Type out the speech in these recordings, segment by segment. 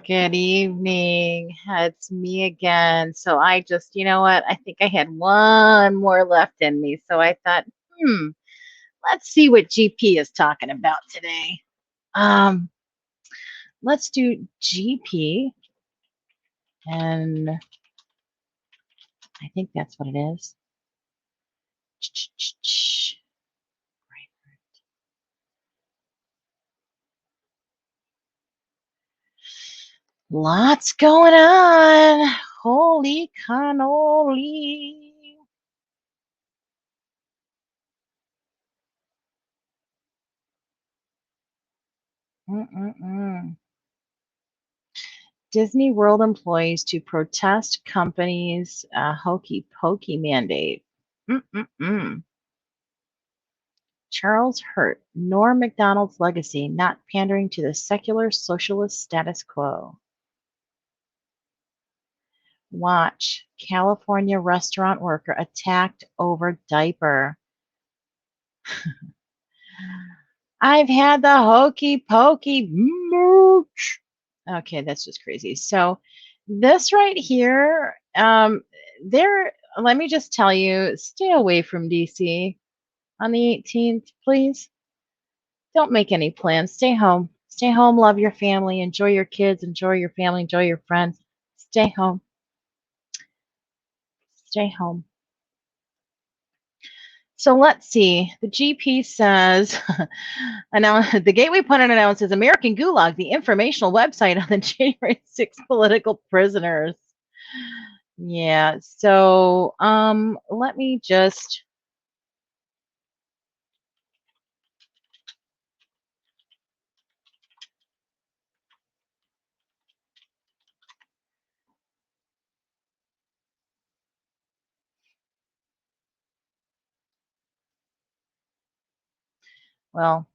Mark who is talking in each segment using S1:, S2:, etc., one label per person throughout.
S1: Good evening. It's me again. So I just, you know what? I think I had one more left in me. So I thought, hmm, let's see what GP is talking about today. Um, let's do GP, and I think that's what it is. Lots going on. Holy cannoli. Disney World employees to protest company's hokey pokey mandate. Charles Hurt, Norm Macdonald's legacy, not pandering to the secular socialist status quo. Watch, California restaurant worker attacked over diaper. I've had the hokey pokey mooch. Okay, that's just crazy. So this right here, let me just tell you, stay away from DC on the 18th, please. Don't make any plans. Stay home. Stay home, love your family, enjoy your kids, enjoy your family, enjoy your friends. Stay home. Stay home. So let's see. The GP says, the Gateway Pundit announces American Gulag, the informational website on the January 6th political prisoners. Yeah, so let me just. Well,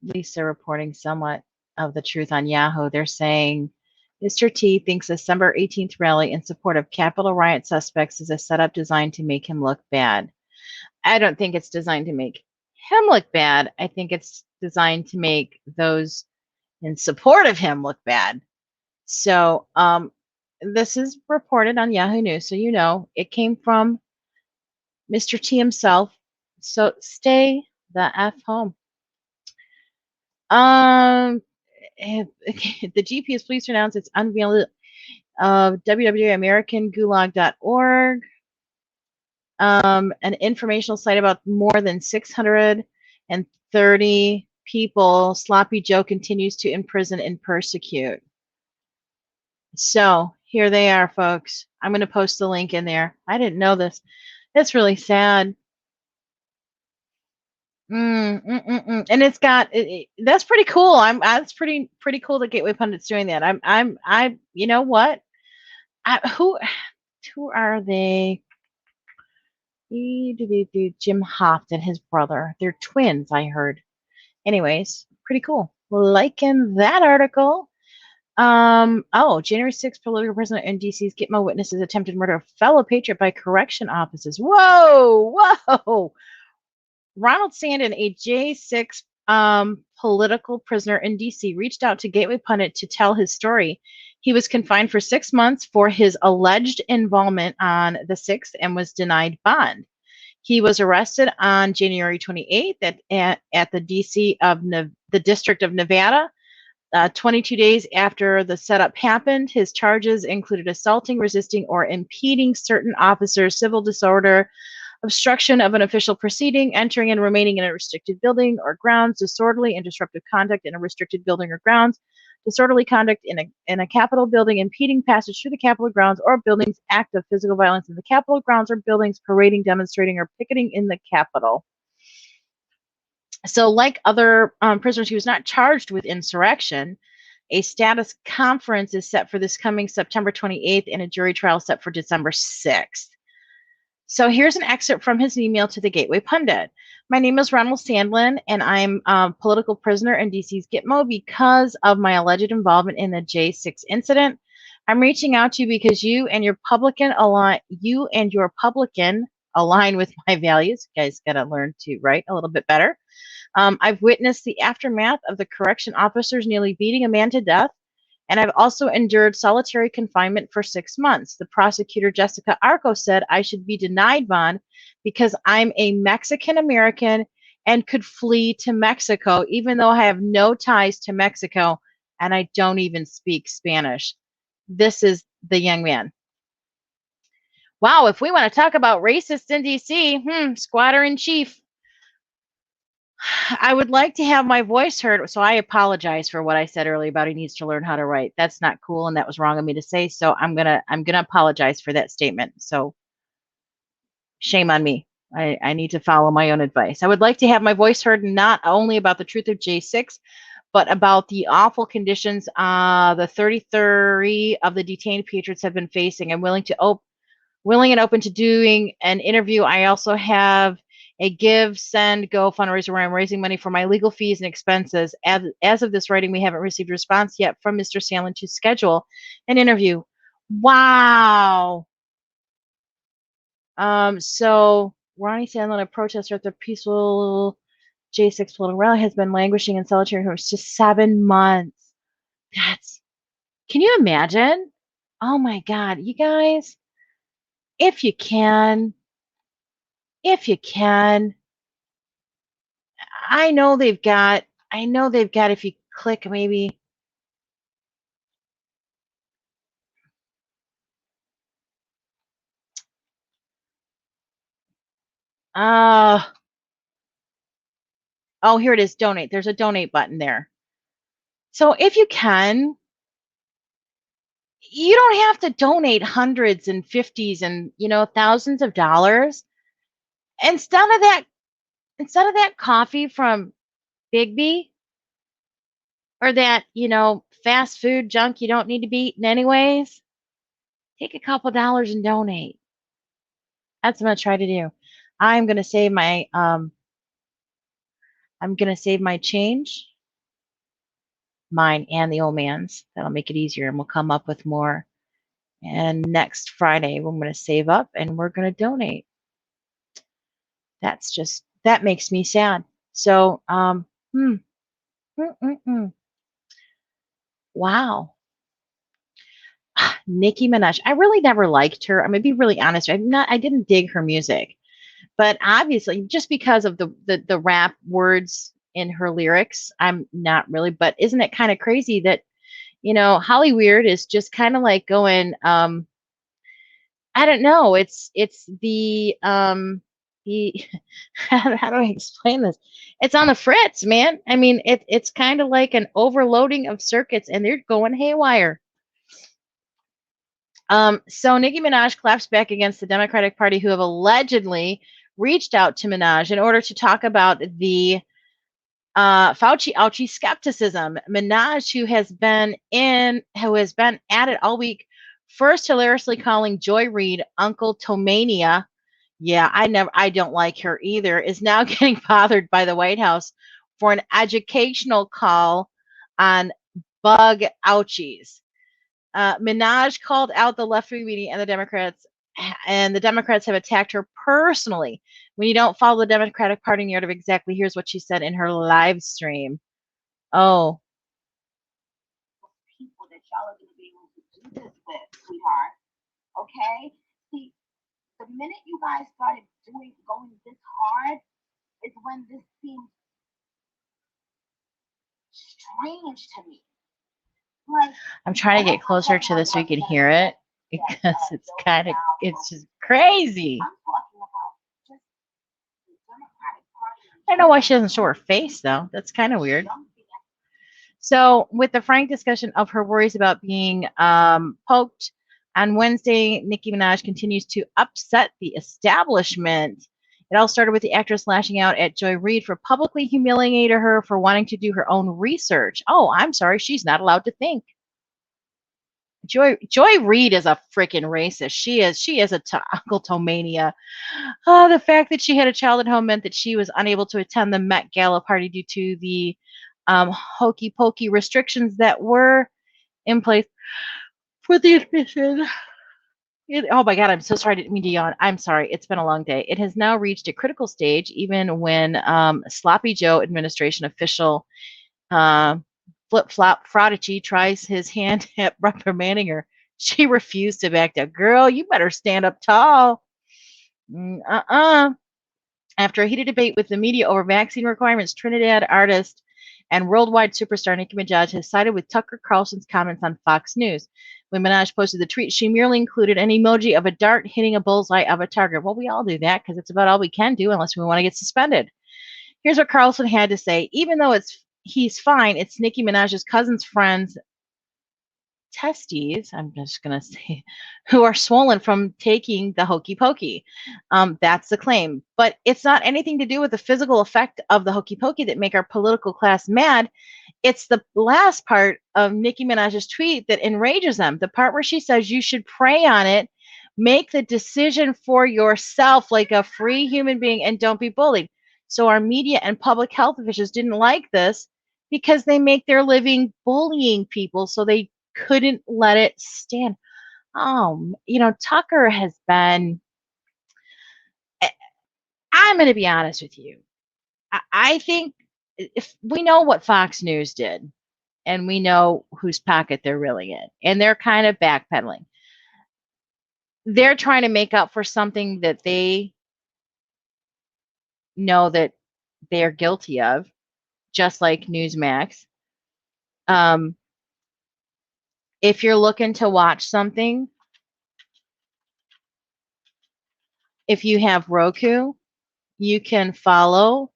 S1: at least they're reporting somewhat of the truth on Yahoo. They're saying Mr. T thinks a December 18th rally in support of Capitol riot suspects is a setup designed to make him look bad. I don't think it's designed to make him look bad. I think it's designed to make those in support of him look bad. So this is reported on Yahoo News, so you know it came from Mr. T himself. So stay the F home. The GP is pleased to announce its unveiling of www.americangulag.org, an informational site about more than 630 people Sloppy Joe continues to imprison and persecute. So here they are, folks. I'm going to post the link in there. I didn't know this. It's really sad. And it's got that's pretty cool. That's pretty cool that Gateway Pundit's doing that. I you know what? Who are they? Jim Hoft and his brother. They're twins, I heard. Anyways, pretty cool. Liking that article. January 6th, political prisoner in DC's Gitmo witnesses attempted murder of fellow patriot by correction officers. Whoa. Ronald Sandlin, a J6 political prisoner in DC, reached out to Gateway Pundit to tell his story. He was confined for 6 months for his alleged involvement on the 6th and was denied bond. He was arrested on January 28th at the DC of the District of Nevada. 22 days after the setup happened, his charges included assaulting, resisting, or impeding certain officers, civil disorder, obstruction of an official proceeding, entering and remaining in a restricted building or grounds, disorderly and disruptive conduct in a restricted building or grounds, disorderly conduct in a Capitol building, impeding passage through the Capitol grounds or buildings, act of physical violence in the Capitol grounds or buildings, parading, demonstrating, or picketing in the Capitol. So like other prisoners, he was not charged with insurrection. A status conference is set for this coming September 28th and a jury trial set for December 6th. So here's an excerpt from his email to the Gateway Pundit. My name is Ronald Sandlin, and I'm a political prisoner in DC's Gitmo because of my alleged involvement in the J6 incident. I'm reaching out to you because you and your Publican align with my values. You guys got to learn to write a little bit better. I've witnessed the aftermath of the correction officers nearly beating a man to death and I've also endured solitary confinement for 6 months. The prosecutor, Jessica Arco, said I should be denied bond because I'm a Mexican American and could flee to Mexico, even though I have no ties to Mexico and I don't even speak Spanish. This is the young man. Wow, if we want to talk about racists in DC, squatter in chief. I would like to have my voice heard, so I apologize for what I said earlier about he needs to learn how to write. That's not cool, and that was wrong of me to say. So I'm gonna apologize for that statement. So shame on me. I need to follow my own advice. I would like to have my voice heard not only about the truth of J6, but about the awful conditions the 33 of the detained patriots have been facing. I'm willing and open to doing an interview. I also have a Give, Send, Go fundraiser where I'm raising money for my legal fees and expenses. As of this writing, we haven't received a response yet from Mr. Sandlin to schedule an interview. Wow. So Ronnie Sandlin, a protester at the peaceful J6 political rally, has been languishing in solitary for just 7 months. Can you imagine? Oh my God, you guys, if you can, I know they've got, if you click maybe. Oh, here it is, donate. There's a donate button there. So if you can, you don't have to donate hundreds and fifties and, thousands of dollars. Instead of that coffee from Bigby or that, fast food junk you don't need to be eating anyways, take a couple dollars and donate. That's what I'm going to try to do. I'm going to save my change, mine and the old man's. That'll make it easier, and we'll come up with more. And next Friday, we're going to save up and we're going to donate. That makes me sad. So, wow. Nicki Minaj. I really never liked her. I'm gonna be really honest. I didn't dig her music, but obviously, just because of the rap words in her lyrics, I'm not really. But isn't it kind of crazy that Hollyweird is just kind of like going, I don't know. It's the how do I explain this? It's on the fritz, man. I mean, it's kind of like an overloading of circuits, and they're going haywire. So Nicki Minaj claps back against the Democratic Party, who have allegedly reached out to Minaj in order to talk about the Fauci ouchie skepticism. Minaj, who has been at it all week, first hilariously calling Joy Reid Uncle Tomania. Yeah, I don't like her either, is now getting bothered by the White House for an educational call on bug ouchies. Minaj called out the left-wing media and the Democrats have attacked her personally. When you don't follow the Democratic Party narrative exactly, here's what she said in her live stream. Oh. People that y'all are going to be able to do this with, sweetheart. Okay? See, the minute you guys started going this hard is when this seems strange to me. I'm trying to get closer to this so you can hear it because it's just crazy. I don't know why she doesn't show her face though. That's kind of weird. So with the frank discussion of her worries about being poked on Wednesday, Nicki Minaj continues to upset the establishment. It all started with the actress lashing out at Joy Reid for publicly humiliating her for wanting to do her own research. Oh, I'm sorry. She's not allowed to think. Joy Reid is a freaking racist. She is a Uncle Tomania. Oh, the fact that she had a child at home meant that she was unable to attend the Met Gala party due to the hokey pokey restrictions that were in place for the admission. Oh my God, I'm so sorry. I didn't mean to yawn. I'm sorry. It's been a long day. It has now reached a critical stage, even when Sloppy Joe administration official Flip-flop Fraudici tries his hand at reprimanding her. She refused to back down. Girl, you better stand up tall. After a heated debate with the media over vaccine requirements, Trinidad artist and worldwide superstar Nicki Minaj has sided with Tucker Carlson's comments on Fox News. When Minaj posted the tweet, she merely included an emoji of a dart hitting a bullseye of a target. Well, we all do that because it's about all we can do unless we want to get suspended. Here's what Carlson had to say. Even though he's fine, it's Nicki Minaj's cousin's friends testes, I'm just going to say, who are swollen from taking the hokey pokey. That's the claim. But it's not anything to do with the physical effect of the hokey pokey that make our political class mad. It's the last part of Nicki Minaj's tweet that enrages them. The part where she says you should pray on it, make the decision for yourself like a free human being, and don't be bullied. So our media and public health officials didn't like this because they make their living bullying people, so they couldn't let it stand. Tucker has been, I'm going to be honest with you. I think if we know what Fox News did, and we know whose pocket they're really in, and they're kind of backpedaling. They're trying to make up for something that they know that they're guilty of, just like Newsmax. If you're looking to watch something, if you have Roku, you can follow.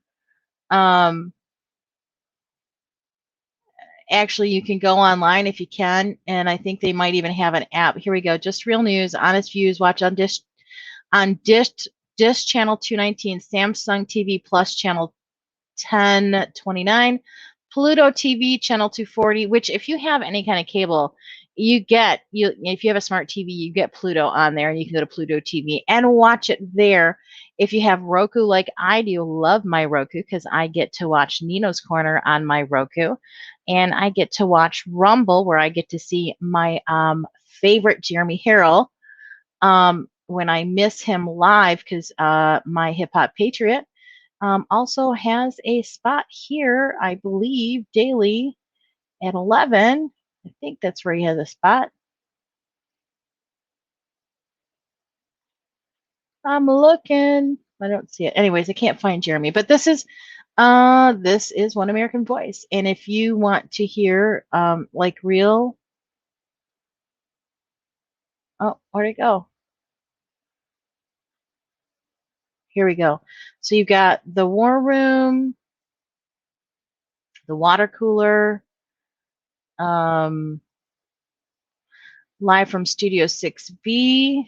S1: Actually, you can go online if you can, and I think they might even have an app. Here we go. Just Real News, Honest Views. Watch on Dish channel 219, Samsung TV Plus channel 1029, Pluto TV channel 240. Which, if you have any kind of cable, if you have a smart TV, you get Pluto on there, and you can go to Pluto TV and watch it there. If you have Roku, like I do, love my Roku because I get to watch Nino's Corner on my Roku, and I get to watch Rumble, where I get to see my favorite Jeremy Harrell when I miss him live, because my Hip Hop Patriot also has a spot here, I believe, daily at 11. I think that's where he has a spot. I'm looking. I don't see it. Anyways, I can't find Jeremy, but this is One American Voice. And if you want to hear like real, oh, where'd it go? Here we go. So you've got the War Room, the water cooler, live from Studio 6B,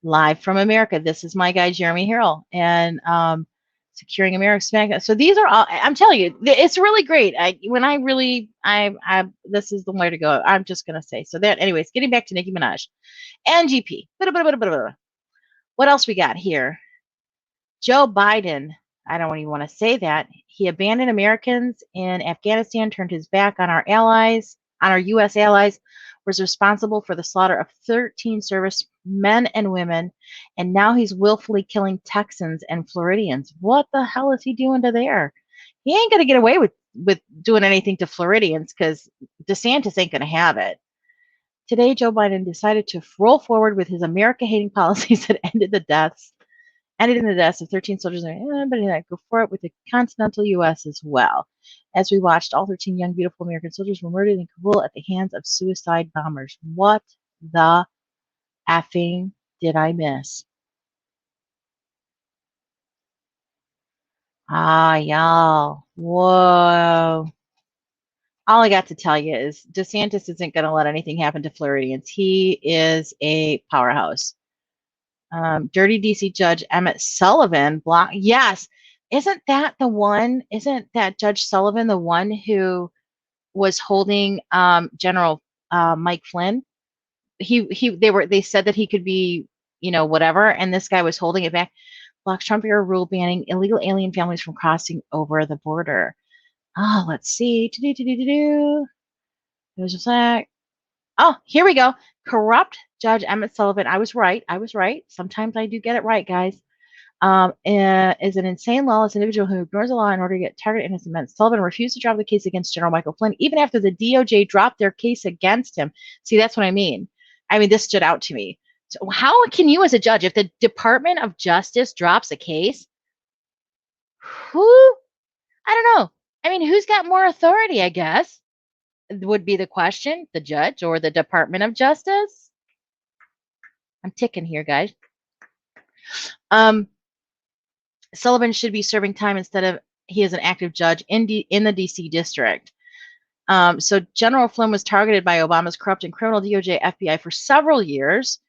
S1: live from America. This is my guy, Jeremy Harrell, and Securing America's Magnet. So these are all, I'm telling you, it's really great. This is the way to go. I'm just going to say. So that, anyways, getting back to Nicki Minaj and GP. What else we got here? Joe Biden, I don't even want to say that. He abandoned Americans in Afghanistan, turned his back on our allies, on our U.S. allies, was responsible for the slaughter of 13 servicemen and women, and now he's willfully killing Texans and Floridians. What the hell is he doing to there? He ain't going to get away with doing anything to Floridians, because DeSantis ain't going to have it. Today, Joe Biden decided to roll forward with his America-hating policies that ended in the deaths of 13 soldiers. But go for it with the continental U.S. as well. As we watched, all 13 young, beautiful American soldiers were murdered in Kabul at the hands of suicide bombers. What the effing did I miss? Y'all. Whoa. All I got to tell you is DeSantis isn't going to let anything happen to Floridians. He is a powerhouse. Dirty DC Judge Emmett Sullivan yes. Isn't that Judge Sullivan the one who was holding General Mike Flynn? They said that he could be, whatever, and this guy was holding it back. Blocks Trump era rule banning illegal alien families from crossing over the border. Oh, let's see. There's a sec. Oh, here we go. Corrupt Judge Emmett Sullivan. I was right. Sometimes I do get it right, guys. is an insane, lawless individual who ignores the law in order to get targeted innocent men. Sullivan refused to drop the case against General Michael Flynn, even after the DOJ dropped their case against him. See, that's what I mean. This stood out to me. So how can you, as a judge, if the Department of Justice drops a case, who? I don't know. Who's got more authority, I guess, would be the question, the judge or the Department of Justice? I'm ticking here, guys. Sullivan should be serving time instead of he is an active judge in the DC district. So General Flynn was targeted by Obama's corrupt and criminal DOJ FBI for several years.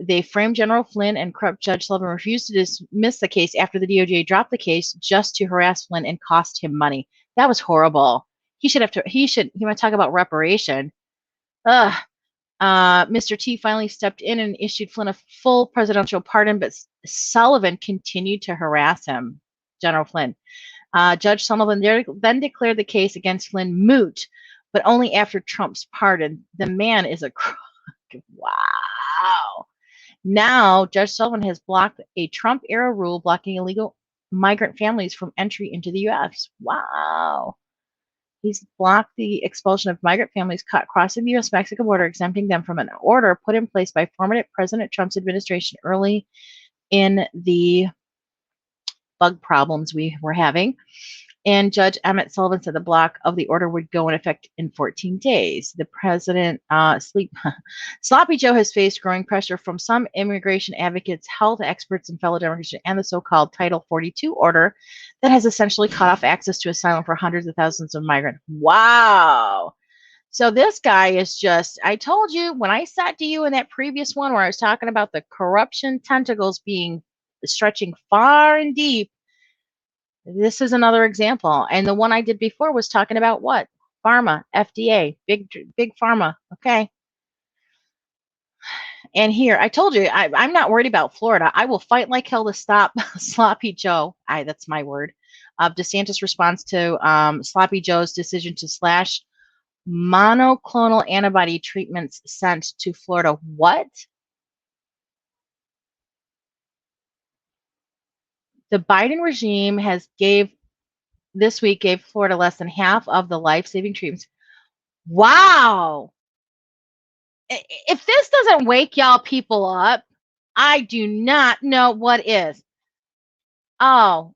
S1: They framed General Flynn, and corrupt Judge Sullivan refused to dismiss the case after the DOJ dropped the case just to harass Flynn and cost him money. That was horrible. He want to talk about reparation. Mr. T finally stepped in and issued Flynn a full presidential pardon, but Sullivan continued to harass him, General Flynn. Judge Sullivan then declared the case against Flynn moot, but only after Trump's pardon. The man is a crook. Wow. Now, Judge Sullivan has blocked a Trump-era rule blocking illegal migrant families from entry into the U.S. Wow. He's blocked the expulsion of migrant families caught crossing the U.S.-Mexico border, exempting them from an order put in place by former President Trump's administration early in the bug problems we were having. And Judge Emmett Sullivan said the block of the order would go in effect in 14 days. The president, Sloppy Joe, has faced growing pressure from some immigration advocates, health experts, and fellow Democrats, and the so-called Title 42 order that has essentially cut off access to asylum for hundreds of thousands of migrants. Wow. So this guy is just, I told you when I sat to you in that previous one where I was talking about the corruption tentacles stretching far and deep, this is another example. And the one I did before was talking about what? Pharma, FDA, big pharma. Okay. And here, I told you, I'm not worried about Florida. I will fight like hell to stop Sloppy Joe. That's my word. DeSantis' response to Sloppy Joe's decision to slash monoclonal antibody treatments sent to Florida. What? The Biden regime this week gave Florida less than half of the life-saving treatments. Wow. If this doesn't wake y'all people up, I do not know what is. Oh,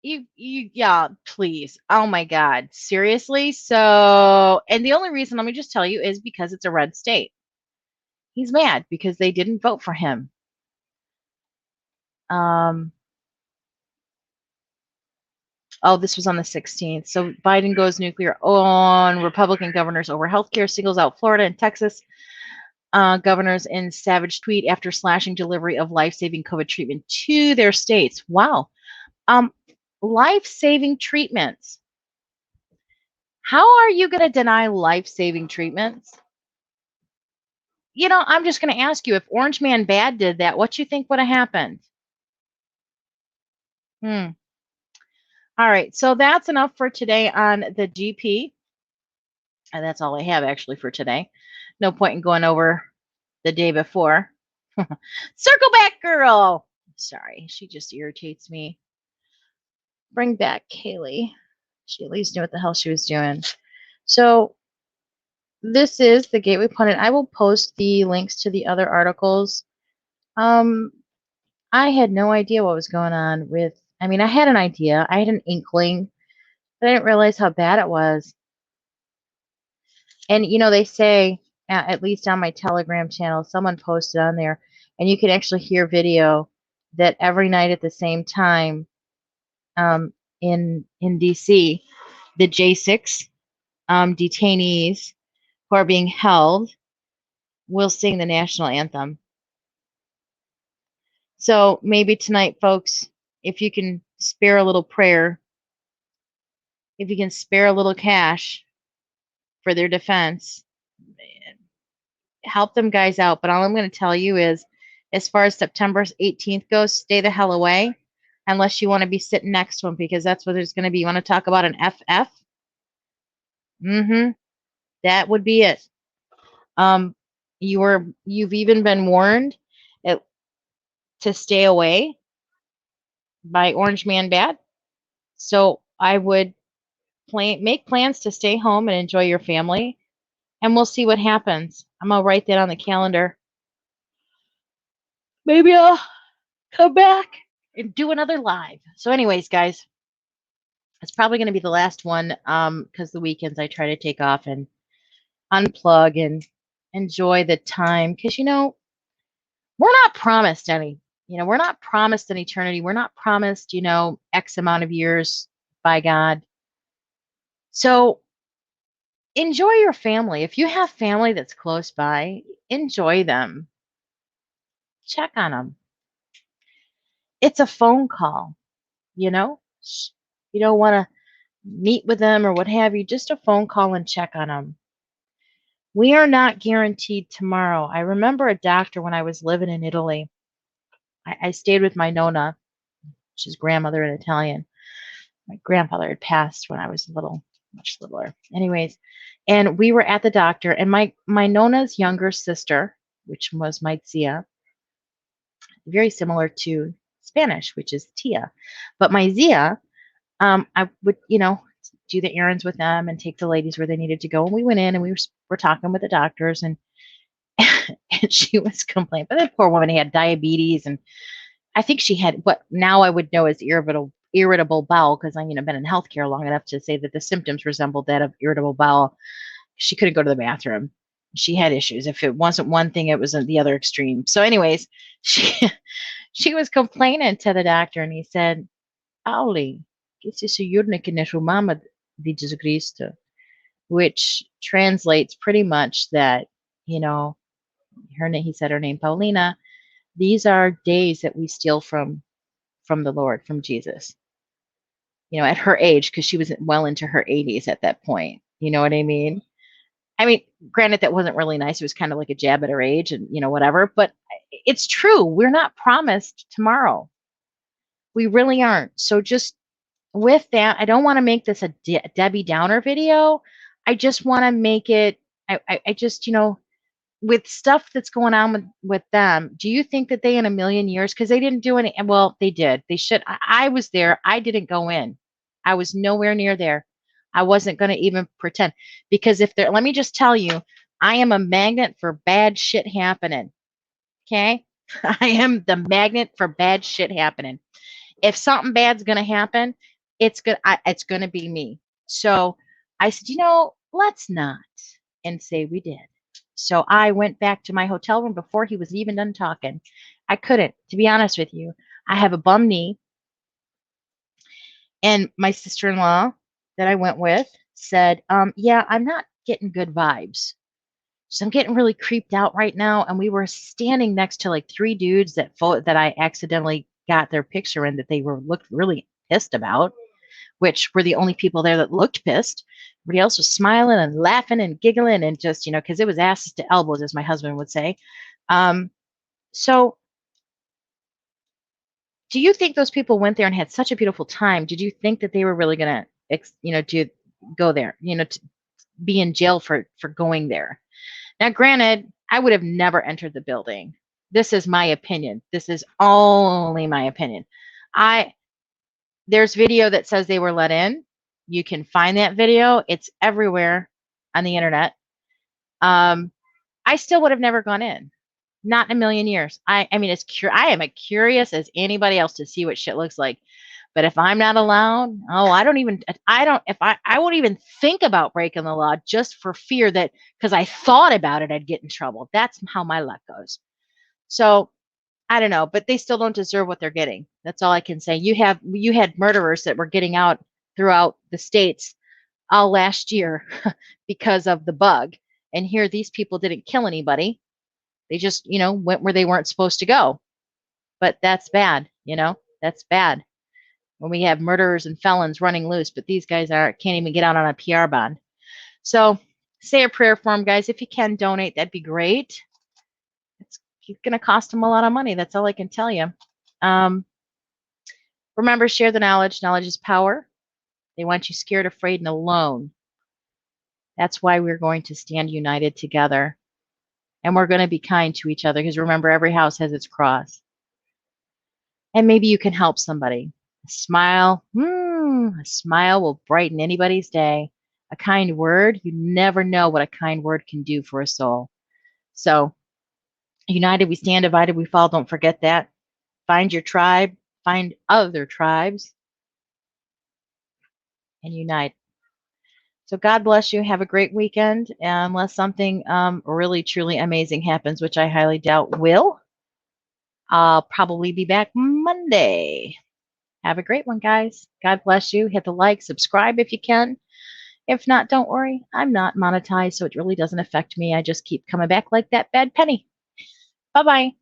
S1: yeah, please. Oh my God. Seriously? So, and the only reason, let me just tell you, is because it's a red state. He's mad because they didn't vote for him. Oh, this was on the 16th. So Biden goes nuclear on Republican governors over healthcare, singles out Florida and Texas governors in savage tweet after slashing delivery of life-saving COVID treatment to their states. Wow. Life-saving treatments. How are you going to deny life-saving treatments? I'm just going to ask you, if Orange Man Bad did that, what you think would have happened? All right, so that's enough for today on the GP. And that's all I have actually for today. No point in going over the day before. Circle back, girl. Sorry, she just irritates me. Bring back Kaylee. She at least knew what the hell she was doing. So this is the Gateway Pundit. I will post the links to the other articles. I had no idea what was going on with, I had an idea. I had an inkling, but I didn't realize how bad it was. And, they say, at least on my Telegram channel, someone posted on there, and you can actually hear video that every night at the same time in DC, the J6 detainees who are being held will sing the national anthem. So maybe tonight, folks, if you can spare a little prayer, if you can spare a little cash for their defense, help them guys out. But all I'm going to tell you is, as far as September 18th goes, stay the hell away unless you want to be sitting next to them, because that's what there's going to be. You want to talk about an FF? That would be it. You've even been warned to stay away by Orange Man Bad. So I would make plans to stay home and enjoy your family, and we'll see what happens. I'm gonna write that on the calendar. Maybe I'll come back and do another live. So, anyways, guys, it's probably going to be the last one because the weekends I try to take off and unplug and enjoy the time because we're not promised any. We're not promised an eternity. We're not promised X amount of years by God. So enjoy your family. If you have family that's close by, enjoy them. Check on them. It's a phone call, you know? You don't want to meet with them or what have you, just a phone call and check on them. We are not guaranteed tomorrow. I remember a doctor when I was living in Italy. I stayed with my nonna, which is grandmother in Italian. My grandfather had passed when I was much littler. Anyways, and we were at the doctor, and my nonna's younger sister, which was my Zia, very similar to Spanish, which is Tia. But my Zia, I would, do the errands with them and take the ladies where they needed to go. And we went in and we were talking with the doctors, and and she was complaining. But that poor woman had diabetes, and I think she had what now I would know as irritable bowel because I've been in healthcare long enough to say that the symptoms resembled that of irritable bowel. She couldn't go to the bathroom. She had issues. If it wasn't one thing, it was the other extreme. So, anyways, she was complaining to the doctor, and he said, "Pauli, que esse senhor não conhece mama de Jesus Cristo," which translates pretty much that he said her name Paulina. These are days that we steal from the Lord, from Jesus. At her age, because she was well into her 80s at that point. You know what I mean? Granted, that wasn't really nice. It was kind of like a jab at her age and, whatever. But it's true. We're not promised tomorrow. We really aren't. So just with that, I don't want to make this a Debbie Downer video. I just want to make it, I just, with stuff that's going on with them, do you think that they in a million years, because they didn't do any, well, they did. They should. I was there. I didn't go in. I was nowhere near there. I wasn't going to even pretend because let me just tell you, I am a magnet for bad shit happening. Okay? I am the magnet for bad shit happening. If something bad's going to happen, it's going to be me. So I said, let's not, and say we did. So I went back to my hotel room before he was even done talking. I couldn't, to be honest with you. I have a bum knee. And my sister-in-law that I went with said, yeah, I'm not getting good vibes. So I'm getting really creeped out right now. And we were standing next to like 3 dudes that I accidentally got their picture in that they looked really pissed about, which were the only people there that looked pissed. Everybody else was smiling and laughing and giggling and just, because it was asses to elbows, as my husband would say. So do you think those people went there and had such a beautiful time? Did you think that they were really going to go there, to be in jail for going there? Now, granted, I would have never entered the building. This is my opinion. This is only my opinion. There's video that says they were let in. You can find that video. It's everywhere on the internet. I still would have never gone in. Not in a million years. I am as curious as anybody else to see what shit looks like. But if I'm not allowed, I won't even think about breaking the law just for fear that because I thought about it, I'd get in trouble. That's how my luck goes. So I don't know, but they still don't deserve what they're getting. That's all I can say. You had murderers that were getting out throughout the states all last year because of the bug. And here these people didn't kill anybody. They just, went where they weren't supposed to go. But that's bad, that's bad. When we have murderers and felons running loose, but these guys can't even get out on a PR bond. So say a prayer for them, guys. If you can donate, that'd be great. It's going to cost them a lot of money. That's all I can tell you. Remember, share the knowledge. Knowledge is power. They want you scared, afraid, and alone. That's why we're going to stand united together. And we're going to be kind to each other because remember, every house has its cross. And maybe you can help somebody. A smile, a smile will brighten anybody's day. A kind word, you never know what a kind word can do for a soul. So, united we stand, divided we fall. Don't forget that. Find your tribe, find other tribes, and unite. So God bless you. Have a great weekend. Unless something really, truly amazing happens, which I highly doubt will, I'll probably be back Monday. Have a great one, guys. God bless you. Hit the like, subscribe if you can. If not, don't worry. I'm not monetized, so it really doesn't affect me. I just keep coming back like that bad penny. Bye-bye.